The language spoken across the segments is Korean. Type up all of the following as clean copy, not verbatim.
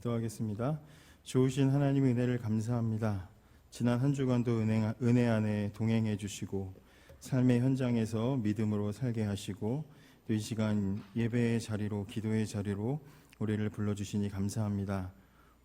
기도하겠습니다. 좋으신 하나님의 은혜를 감사합니다. 지난 한 주간도 은혜 안에 동행해 주시고 삶의 현장에서 믿음으로 살게 하시고 또 이 시간 예배의 자리로 기도의 자리로 우리를 불러주시니 감사합니다.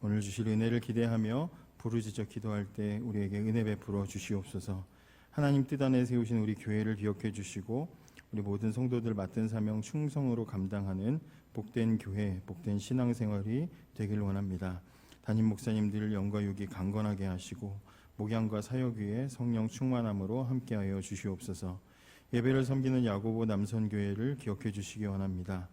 오늘 주실 은혜를 기대하며 부르짖어 기도할 때 우리에게 은혜 베풀어 주시옵소서. 하나님 뜻 안에 세우신 우리 교회를 기억해 주시고 우리 모든 성도들 맡은 사명 충성으로 감당하는 복된 교회, 복된 신앙생활이 되길 원합니다. 담임 목사님들 영과 육이 강건하게 하시고 목양과 사역 위에 성령 충만함으로 함께하여 주시옵소서. 예배를 섬기는 야고보 남선교회를 기억해 주시기 원합니다.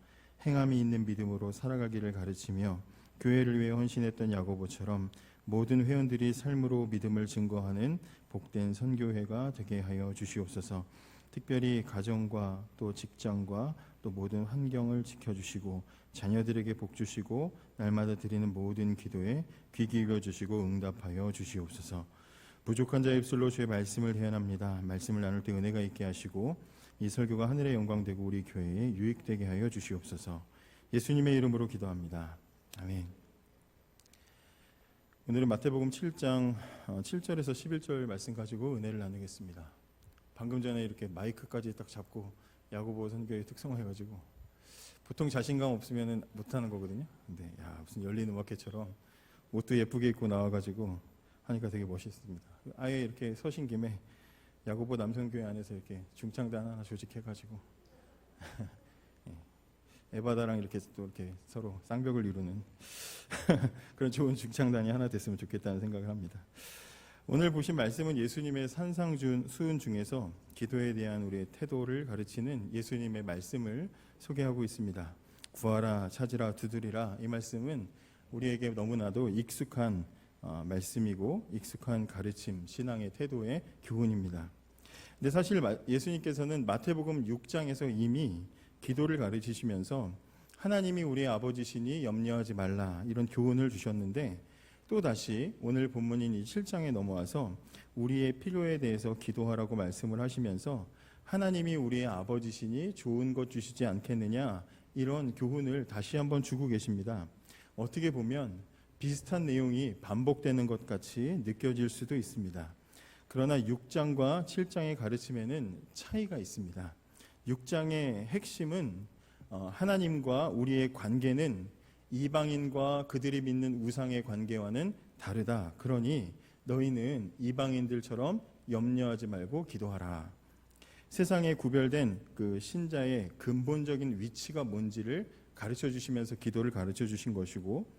행함이 있는 믿음으로 살아가기를 가르치며 교회를 위해 헌신했던 야고보처럼 모든 회원들이 삶으로 믿음을 증거하는 복된 선교회가 되게 하여 주시옵소서. 특별히 가정과 또 직장과 또 모든 환경을 지켜주시고 자녀들에게 복 주시고 날마다 드리는 모든 기도에 귀 기울여 주시고 응답하여 주시옵소서. 부족한 자의 입술로 주의 말씀을 대언합니다. 말씀을 나눌 때 은혜가 있게 하시고 이 설교가 하늘의 영광 되고 우리 교회에 유익되게 하여 주시옵소서. 예수님의 이름으로 기도합니다. 아멘. 오늘은 마태복음 7장 7절에서 11절 말씀 가지고 은혜를 나누겠습니다. 방금 전에 이렇게 마이크까지 딱 잡고 야고보 선교의 특성을 해가지고 보통 자신감 없으면 못하는 거거든요. 근데 무슨 열린 음악회처럼 옷도 예쁘게 입고 나와가지고 하니까 되게 멋있습니다. 아예 이렇게 서신 김에 야고보 남성교회 안에서 이렇게 중창단 하나 조직해가지고 에바다랑 이렇게 또 이렇게 서로 쌍벽을 이루는 그런 좋은 중창단이 하나 됐으면 좋겠다는 생각을 합니다. 오늘 보신 말씀은 예수님의 산상수훈 중에서 기도에 대한 우리의 태도를 가르치는 예수님의 말씀을 소개하고 있습니다. 구하라, 찾으라, 두드리라. 이 말씀은 우리에게 너무나도 익숙한 말씀이고 익숙한 가르침, 신앙의 태도의 교훈입니다. 근데 사실 예수님께서는 마태복음 6장에서 이미 기도를 가르치시면서 하나님이 우리의 아버지시니 염려하지 말라 이런 교훈을 주셨는데 또다시 오늘 본문인 이 7장에 넘어와서 우리의 필요에 대해서 기도하라고 말씀을 하시면서 하나님이 우리의 아버지시니 좋은 것 주시지 않겠느냐 이런 교훈을 다시 한번 주고 계십니다. 어떻게 보면 비슷한 내용이 반복되는 것 같이 느껴질 수도 있습니다. 그러나 6장과 7장의 가르침에는 차이가 있습니다. 6장의 핵심은 하나님과 우리의 관계는 이방인과 그들이 믿는 우상의 관계와는 다르다. 그러니 너희는 이방인들처럼 염려하지 말고 기도하라. 세상에 구별된 그 신자의 근본적인 위치가 뭔지를 가르쳐 주시면서 기도를 가르쳐 주신 것이고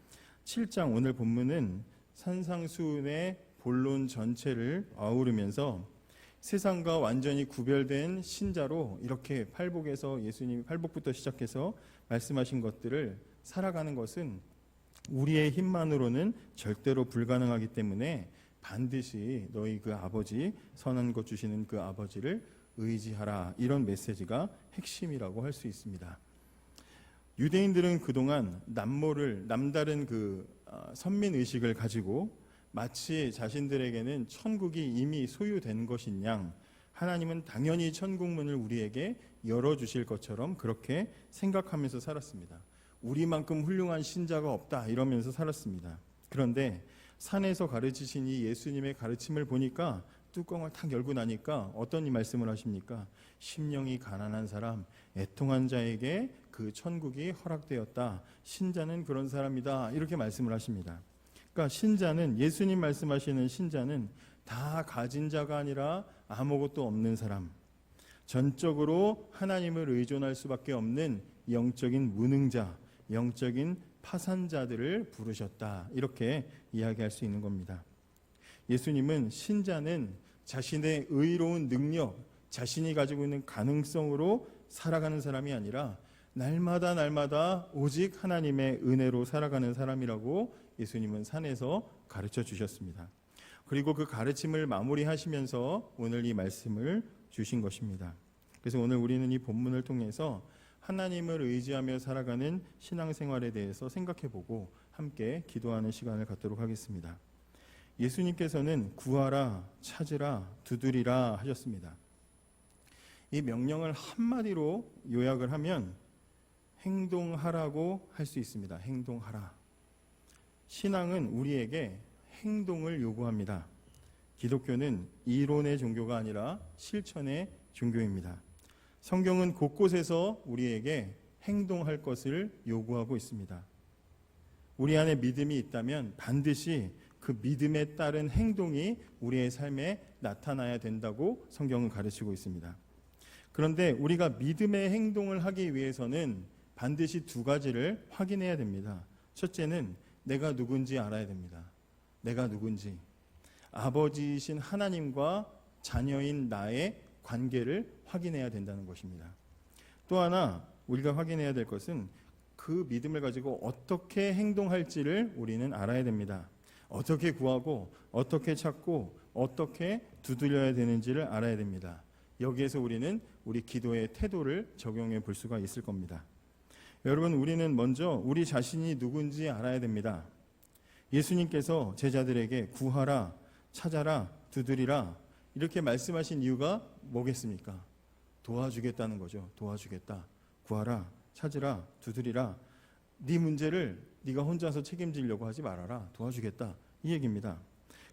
7장 오늘 본문은 산상수훈의 본론 전체를 아우르면서 세상과 완전히 구별된 신자로 이렇게 팔복에서 예수님이 팔복부터 시작해서 말씀하신 것들을 살아가는 것은 우리의 힘만으로는 절대로 불가능하기 때문에 반드시 너희 그 아버지 선한 것 주시는 그 아버지를 의지하라 이런 메시지가 핵심이라고 할 수 있습니다. 유대인들은 그동안 남다른 그 선민의식을 가지고 마치 자신들에게는 천국이 이미 소유된 것인 양 하나님은 당연히 천국문을 우리에게 열어주실 것처럼 그렇게 생각하면서 살았습니다. 우리만큼 훌륭한 신자가 없다 이러면서 살았습니다. 그런데 산에서 가르치신 이 예수님의 가르침을 보니까 뚜껑을 탁 열고 나니까 어떤 이 말씀을 하십니까? 심령이 가난한 사람, 애통한 자에게 그 천국이 허락되었다. 신자는 그런 사람이다. 이렇게 말씀을 하십니다. 그러니까 신자는 예수님 말씀하시는 신자는 다 가진 자가 아니라 아무것도 없는 사람, 전적으로 하나님을 의존할 수밖에 없는 영적인 무능자, 영적인 파산자들을 부르셨다. 이렇게 이야기할 수 있는 겁니다. 예수님은 신자는 자신의 의로운 능력, 자신이 가지고 있는 가능성으로 살아가는 사람이 아니라 날마다 오직 하나님의 은혜로 살아가는 사람이라고 예수님은 산에서 가르쳐 주셨습니다. 그리고 그 가르침을 마무리하시면서 오늘 이 말씀을 주신 것입니다. 그래서 오늘 우리는 이 본문을 통해서 하나님을 의지하며 살아가는 신앙생활에 대해서 생각해보고 함께 기도하는 시간을 갖도록 하겠습니다. 예수님께서는 구하라, 찾으라, 두드리라 하셨습니다. 이 명령을 한마디로 요약을 하면 행동하라고 할 수 있습니다. 행동하라. 신앙은 우리에게 행동을 요구합니다. 기독교는 이론의 종교가 아니라 실천의 종교입니다. 성경은 곳곳에서 우리에게 행동할 것을 요구하고 있습니다. 우리 안에 믿음이 있다면 반드시 그 믿음에 따른 행동이 우리의 삶에 나타나야 된다고 성경은 가르치고 있습니다. 그런데 우리가 믿음의 행동을 하기 위해서는 반드시 두 가지를 확인해야 됩니다. 첫째는 내가 누군지 알아야 됩니다. 내가 누군지. 아버지이신 하나님과 자녀인 나의 관계를 확인해야 된다는 것입니다. 또 하나 우리가 확인해야 될 것은 그 믿음을 가지고 어떻게 행동할지를 우리는 알아야 됩니다. 어떻게 구하고 어떻게 찾고 어떻게 두드려야 되는지를 알아야 됩니다. 여기에서 우리는 우리 기도의 태도를 적용해 볼 수가 있을 겁니다. 여러분, 우리는 먼저 우리 자신이 누군지 알아야 됩니다. 예수님께서 제자들에게 구하라, 찾아라, 두드리라 이렇게 말씀하신 이유가 뭐겠습니까? 도와주겠다는 거죠. 도와주겠다. 구하라, 찾으라, 두드리라. 네 문제를 네가 혼자서 책임지려고 하지 말아라. 도와주겠다. 이 얘기입니다.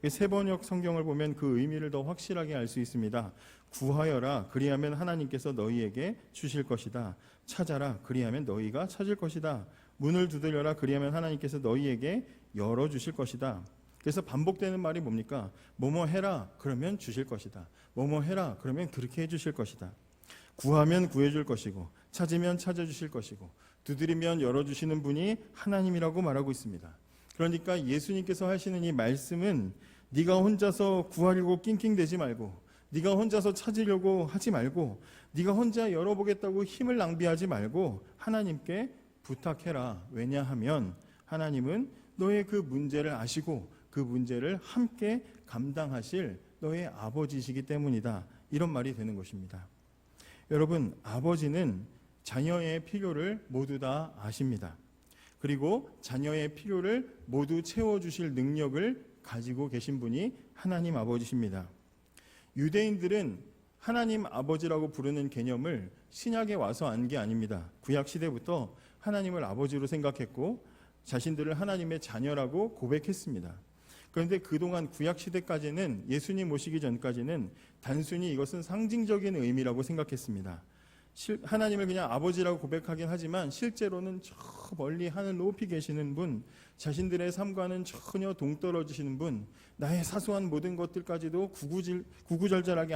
세번역 성경을 보면 그 의미를 더 확실하게 알 수 있습니다. 구하여라, 그리하면 하나님께서 너희에게 주실 것이다. 찾아라, 그리하면 너희가 찾을 것이다. 문을 두드려라, 그리하면 하나님께서 너희에게 열어주실 것이다. 그래서 반복되는 말이 뭡니까? 뭐뭐 해라, 그러면 주실 것이다. 뭐뭐 해라, 그러면 그렇게 해주실 것이다. 구하면 구해줄 것이고, 찾으면 찾아주실 것이고, 두드리면 열어주시는 분이 하나님이라고 말하고 있습니다. 그러니까 예수님께서 하시는 이 말씀은 네가 혼자서 구하려고 낑낑대지 말고, 네가 혼자서 찾으려고 하지 말고, 네가 혼자 열어보겠다고 힘을 낭비하지 말고 하나님께 부탁해라. 왜냐하면 하나님은 너의 그 문제를 아시고 그 문제를 함께 감당하실 너의 아버지이시기 때문이다. 이런 말이 되는 것입니다. 여러분, 아버지는 자녀의 필요를 모두 다 아십니다. 그리고 자녀의 필요를 모두 채워주실 능력을 가지고 계신 분이 하나님 아버지십니다. 유대인들은 하나님 아버지라고 부르는 개념을 신약에 와서 안 게 아닙니다. 구약 시대부터 하나님을 아버지로 생각했고 자신들을 하나님의 자녀라고 고백했습니다. 그런데 그동안 구약 시대까지는, 예수님 오시기 전까지는 단순히 이것은 상징적인 의미라고 생각했습니다. 하나님을 그냥 아버지라고 고백하긴 하지만 실제로는 저 멀리 하늘 높이 계시는 분, 자신들의 삶과는 전혀 동떨어지시는 분, 나의 사소한 모든 것들까지도 구구절절하게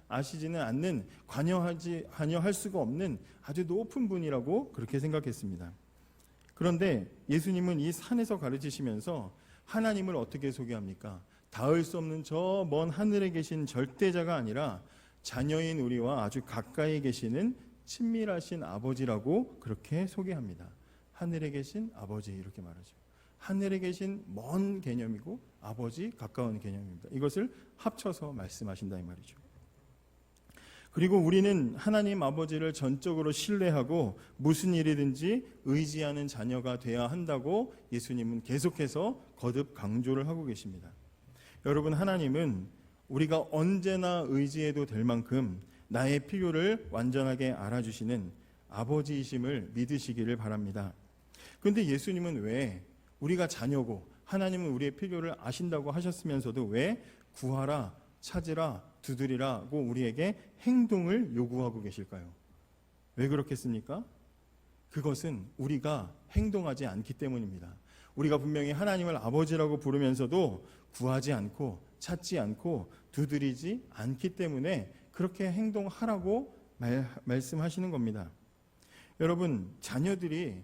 아시지는 않는, 관여할 수가 없는 아주 높은 분이라고 그렇게 생각했습니다. 그런데 예수님은 이 산에서 가르치시면서 하나님을 어떻게 소개합니까? 닿을 수 없는 저 먼 하늘에 계신 절대자가 아니라 자녀인 우리와 아주 가까이 계시는 친밀하신 아버지라고 그렇게 소개합니다. 하늘에 계신 아버지, 이렇게 말하죠. 하늘에 계신 먼 개념이고 아버지 가까운 개념입니다. 이것을 합쳐서 말씀하신다 이 말이죠. 그리고 우리는 하나님 아버지를 전적으로 신뢰하고 무슨 일이든지 의지하는 자녀가 돼야 한다고 예수님은 계속해서 거듭 강조를 하고 계십니다. 여러분, 하나님은 우리가 언제나 의지해도 될 만큼 나의 필요를 완전하게 알아주시는 아버지이심을 믿으시기를 바랍니다. 그런데 예수님은 왜 우리가 자녀고 하나님은 우리의 필요를 아신다고 하셨으면서도 왜 구하라, 찾으라, 두드리라고 우리에게 행동을 요구하고 계실까요? 왜 그렇겠습니까? 그것은 우리가 행동하지 않기 때문입니다. 우리가 분명히 하나님을 아버지라고 부르면서도 구하지 않고 찾지 않고 두드리지 않기 때문에 그렇게 행동하라고 말씀하시는 겁니다. 여러분, 자녀들이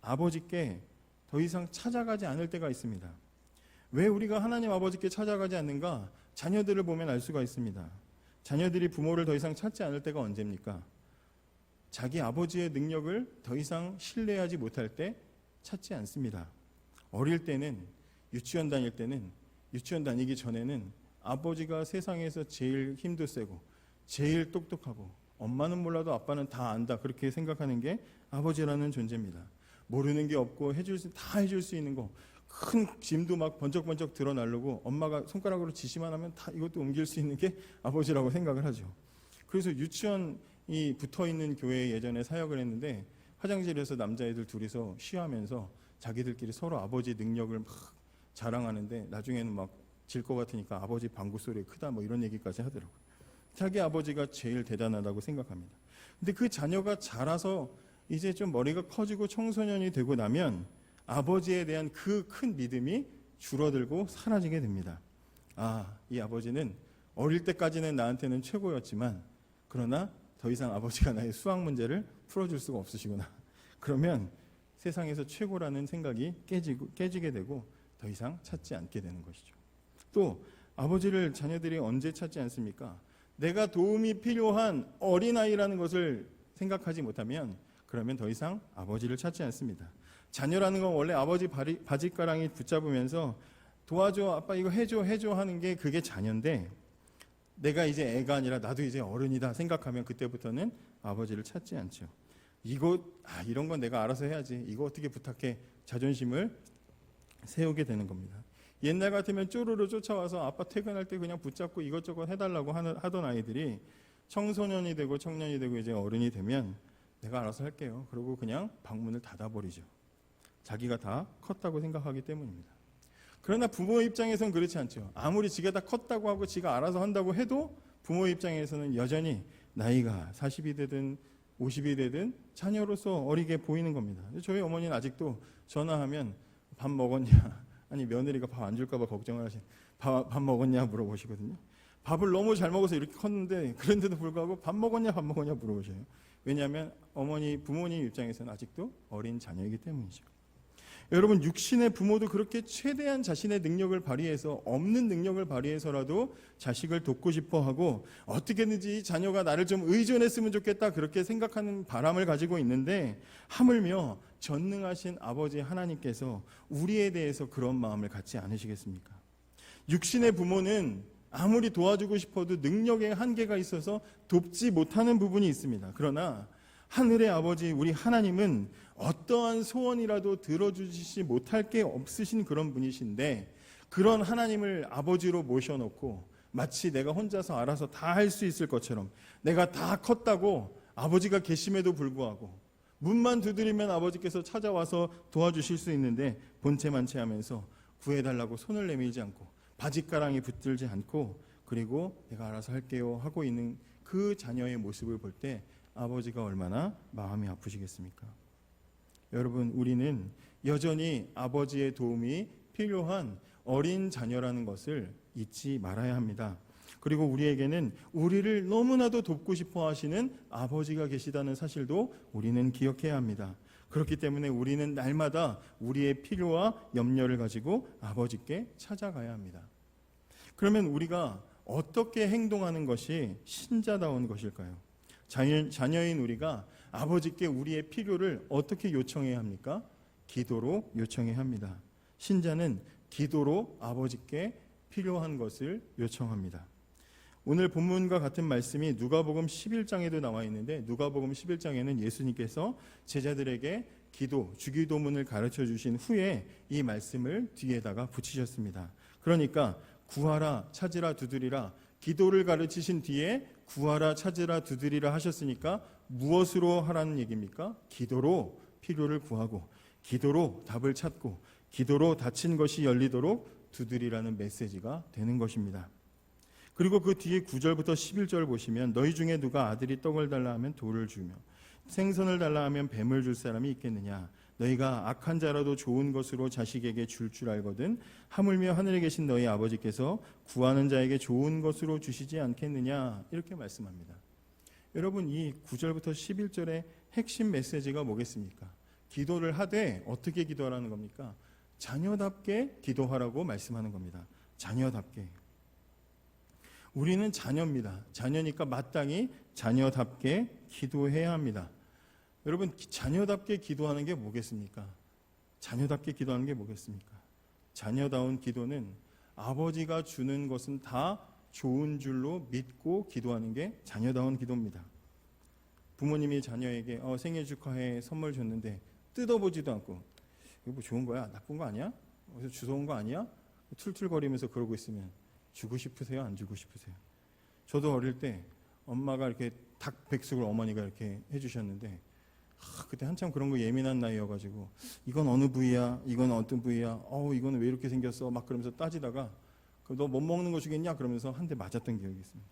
아버지께 더 이상 찾아가지 않을 때가 있습니다. 왜 우리가 하나님 아버지께 찾아가지 않는가? 자녀들을 보면 알 수가 있습니다. 자녀들이 부모를 더 이상 찾지 않을 때가 언제입니까? 자기 아버지의 능력을 더 이상 신뢰하지 못할 때 찾지 않습니다. 어릴 때는, 유치원 다닐 때는, 유치원 다니기 전에는 아버지가 세상에서 제일 힘도 세고 제일 똑똑하고 엄마는 몰라도 아빠는 다 안다, 그렇게 생각하는 게 아버지라는 존재입니다. 모르는 게 없고 다 해줄 수 있는 거, 큰 짐도 막 번쩍번쩍 드러나르고 엄마가 손가락으로 지시만 하면 다 이것도 옮길 수 있는 게 아버지라고 생각을 하죠. 그래서 유치원이 붙어있는 교회에 예전에 사역을 했는데 화장실에서 남자애들 둘이서 쉬하면서 자기들끼리 서로 아버지 능력을 막 자랑하는데 나중에는 막 질 것 같으니까 아버지 방구 소리 크다 뭐 이런 얘기까지 하더라고요. 자기 아버지가 제일 대단하다고 생각합니다. 근데 그 자녀가 자라서 이제 좀 머리가 커지고 청소년이 되고 나면 아버지에 대한 그 큰 믿음이 줄어들고 사라지게 됩니다. 아, 이 아버지는 어릴 때까지는 나한테는 최고였지만 그러나 더 이상 아버지가 나의 수학 문제를 풀어줄 수가 없으시구나. 그러면 세상에서 최고라는 생각이 깨지게 되고 더 이상 찾지 않게 되는 것이죠. 또 아버지를 자녀들이 언제 찾지 않습니까? 내가 도움이 필요한 어린아이라는 것을 생각하지 못하면 그러면 더 이상 아버지를 찾지 않습니다. 자녀라는 건 원래 아버지 바짓가랑이 붙잡으면서 도와줘, 아빠 이거 해줘 하는 게 그게 자녀인데 내가 이제 애가 아니라 나도 이제 어른이다 생각하면 그때부터는 아버지를 찾지 않죠. 이런 건 내가 알아서 해야지. 이거 어떻게 부탁해. 자존심을 세우게 되는 겁니다. 옛날 같으면 쪼르르 쫓아와서 아빠 퇴근할 때 그냥 붙잡고 이것저것 해달라고 하던 아이들이 청소년이 되고 청년이 되고 이제 어른이 되면 내가 알아서 할게요. 그러고 그냥 방문을 닫아버리죠. 자기가 다 컸다고 생각하기 때문입니다. 그러나 부모 입장에서는 그렇지 않죠. 아무리 지가 다 컸다고 하고 지가 알아서 한다고 해도 부모 입장에서는 여전히 나이가 40이 되든 50이 되든 자녀로서 어리게 보이는 겁니다. 저희 어머니는 아직도 전화하면 밥 먹었냐, 아니 며느리가 밥 안 줄까 봐 걱정을 하시는, 밥 먹었냐 물어보시거든요. 밥을 너무 잘 먹어서 이렇게 컸는데 그런데도 불구하고 밥 먹었냐 물어보셔요. 왜냐하면 부모님 입장에서는 아직도 어린 자녀이기 때문이죠. 여러분, 육신의 부모도 그렇게 최대한 자신의 능력을 발휘해서, 없는 능력을 발휘해서라도 자식을 돕고 싶어 하고 어떻게든지 자녀가 나를 좀 의존했으면 좋겠다 그렇게 생각하는 바람을 가지고 있는데, 하물며 전능하신 아버지 하나님께서 우리에 대해서 그런 마음을 갖지 않으시겠습니까? 육신의 부모는 아무리 도와주고 싶어도 능력의 한계가 있어서 돕지 못하는 부분이 있습니다. 그러나 하늘의 아버지 우리 하나님은 어떠한 소원이라도 들어주시지 못할 게 없으신 그런 분이신데, 그런 하나님을 아버지로 모셔놓고 마치 내가 혼자서 알아서 다 할 수 있을 것처럼, 내가 다 컸다고 아버지가 계심에도 불구하고 문만 두드리면 아버지께서 찾아와서 도와주실 수 있는데 본체만체하면서 구해달라고 손을 내밀지 않고 바짓가랑이 붙들지 않고 그리고 내가 알아서 할게요 하고 있는 그 자녀의 모습을 볼 때 아버지가 얼마나 마음이 아프시겠습니까? 여러분, 우리는 여전히 아버지의 도움이 필요한 어린 자녀라는 것을 잊지 말아야 합니다. 그리고 우리에게는 우리를 너무나도 돕고 싶어 하시는 아버지가 계시다는 사실도 우리는 기억해야 합니다. 그렇기 때문에 우리는 날마다 우리의 필요와 염려를 가지고 아버지께 찾아가야 합니다. 그러면 우리가 어떻게 행동하는 것이 신자다운 것일까요? 자녀인 우리가 아버지께 우리의 필요를 어떻게 요청해야 합니까? 기도로 요청해야 합니다. 신자는 기도로 아버지께 필요한 것을 요청합니다. 오늘 본문과 같은 말씀이 누가복음 11장에도 나와 있는데, 누가복음 11장에는 예수님께서 제자들에게 주기도문을 가르쳐 주신 후에 이 말씀을 뒤에다가 붙이셨습니다. 그러니까 구하라, 찾으라, 두드리라, 기도를 가르치신 뒤에 구하라, 찾으라, 두드리라 하셨으니까 무엇으로 하라는 얘기입니까? 기도로 필요를 구하고, 기도로 답을 찾고, 기도로 닫힌 것이 열리도록 두드리라는 메시지가 되는 것입니다. 그리고 그 뒤에 9절부터 11절 보시면, 너희 중에 누가 아들이 떡을 달라 하면 돌을 주며 생선을 달라 하면 뱀을 줄 사람이 있겠느냐? 너희가 악한 자라도 좋은 것으로 자식에게 줄 알거든 하물며 하늘에 계신 너희 아버지께서 구하는 자에게 좋은 것으로 주시지 않겠느냐? 이렇게 말씀합니다. 여러분, 이 9절부터 11절의 핵심 메시지가 뭐겠습니까? 기도를 하되 어떻게 기도하라는 겁니까? 자녀답게 기도하라고 말씀하는 겁니다. 자녀답게. 우리는 자녀입니다. 자녀니까 마땅히 자녀답게 기도해야 합니다. 여러분, 자녀답게 기도하는 게 뭐겠습니까? 자녀답게 기도하는 게 뭐겠습니까? 자녀다운 기도는 아버지가 주는 것은 다 좋은 줄로 믿고 기도하는 게 자녀다운 기도입니다. 부모님이 자녀에게 생일 축하해 선물 줬는데 뜯어보지도 않고, 이거 뭐 좋은 거야? 나쁜 거 아니야? 어디서 주워온 거 아니야? 툴툴거리면서 그러고 있으면 주고 싶으세요? 안 주고 싶으세요? 저도 어릴 때 엄마가 이렇게 닭 백숙을 어머니가 이렇게 해주셨는데 그때 한참 그런 거 예민한 나이여가지고 이건 어느 부위야, 이건 어떤 부위야, 이거는 왜 이렇게 생겼어, 막 그러면서 따지다가 너 못 먹는 거 주겠냐 그러면서 한 대 맞았던 기억이 있습니다.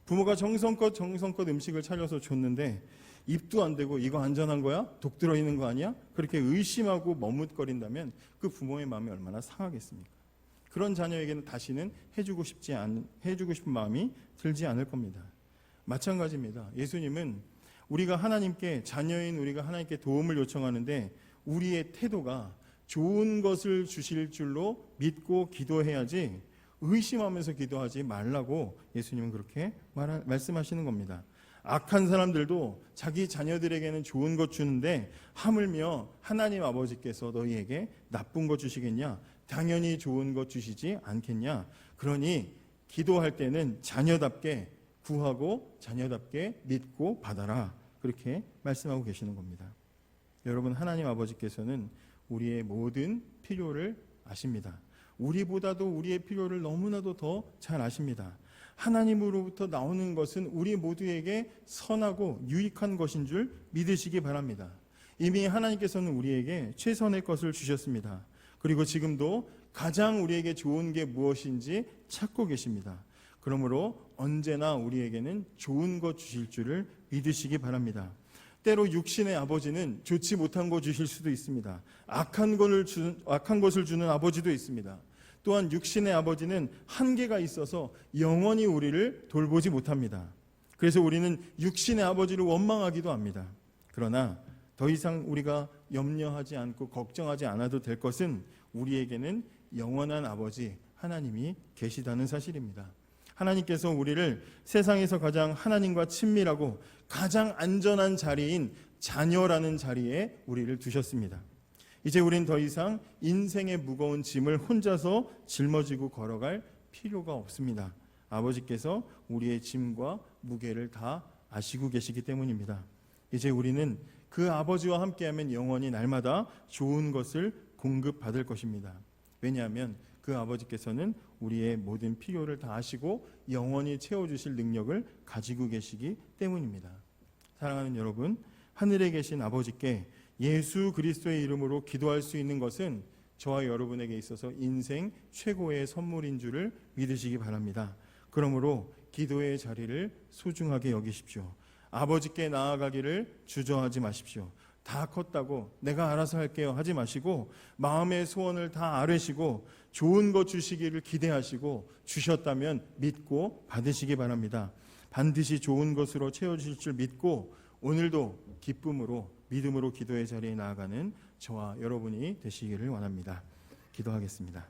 부모가 정성껏 음식을 차려서 줬는데 입도 안 대고 이거 안전한 거야? 독 들어있는 거 아니야? 그렇게 의심하고 머뭇거린다면 그 부모의 마음이 얼마나 상하겠습니까? 그런 자녀에게는 다시는 해주고 싶은 마음이 들지 않을 겁니다. 마찬가지입니다. 예수님은 우리가 하나님께, 자녀인 우리가 하나님께 도움을 요청하는데 우리의 태도가 좋은 것을 주실 줄로 믿고 기도해야지 의심하면서 기도하지 말라고 예수님은 그렇게 말씀하시는 겁니다. 악한 사람들도 자기 자녀들에게는 좋은 것 주는데 하물며 하나님 아버지께서 너희에게 나쁜 것 주시겠냐? 당연히 좋은 것 주시지 않겠냐? 그러니 기도할 때는 자녀답게 구하고 자녀답게 믿고 받아라. 그렇게 말씀하고 계시는 겁니다. 여러분, 하나님 아버지께서는 우리의 모든 필요를 아십니다. 우리보다도 우리의 필요를 너무나도 더 잘 아십니다. 하나님으로부터 나오는 것은 우리 모두에게 선하고 유익한 것인 줄 믿으시기 바랍니다. 이미 하나님께서는 우리에게 최선의 것을 주셨습니다. 그리고 지금도 가장 우리에게 좋은 게 무엇인지 찾고 계십니다. 그러므로 언제나 우리에게는 좋은 것 주실 줄을 믿으시기 바랍니다. 때로 육신의 아버지는 좋지 못한 것 주실 수도 있습니다. 악한 것을 주는 아버지도 있습니다. 또한 육신의 아버지는 한계가 있어서 영원히 우리를 돌보지 못합니다. 그래서 우리는 육신의 아버지를 원망하기도 합니다. 그러나 더 이상 우리가 염려하지 않고 걱정하지 않아도 될 것은 우리에게는 영원한 아버지 하나님이 계시다는 사실입니다. 하나님께서 우리를 세상에서 가장 하나님과 친밀하고 가장 안전한 자리인 자녀라는 자리에 우리를 두셨습니다. 이제 우린 더 이상 인생의 무거운 짐을 혼자서 짊어지고 걸어갈 필요가 없습니다. 아버지께서 우리의 짐과 무게를 다 아시고 계시기 때문입니다. 이제 우리는 그 아버지와 함께하면 영원히 날마다 좋은 것을 공급받을 것입니다. 왜냐하면 그 아버지께서는 우리의 모든 필요를 다 아시고 영원히 채워주실 능력을 가지고 계시기 때문입니다. 사랑하는 여러분, 하늘에 계신 아버지께 예수 그리스도의 이름으로 기도할 수 있는 것은 저와 여러분에게 있어서 인생 최고의 선물인 줄을 믿으시기 바랍니다. 그러므로 기도의 자리를 소중하게 여기십시오. 아버지께 나아가기를 주저하지 마십시오. 다 컸다고 내가 알아서 할게요 하지 마시고 마음의 소원을 다 아뢰시고 좋은 것 주시기를 기대하시고 주셨다면 믿고 받으시기 바랍니다. 반드시 좋은 것으로 채워주실 줄 믿고 오늘도 기쁨으로 믿음으로 기도의 자리에 나아가는 저와 여러분이 되시기를 원합니다. 기도하겠습니다.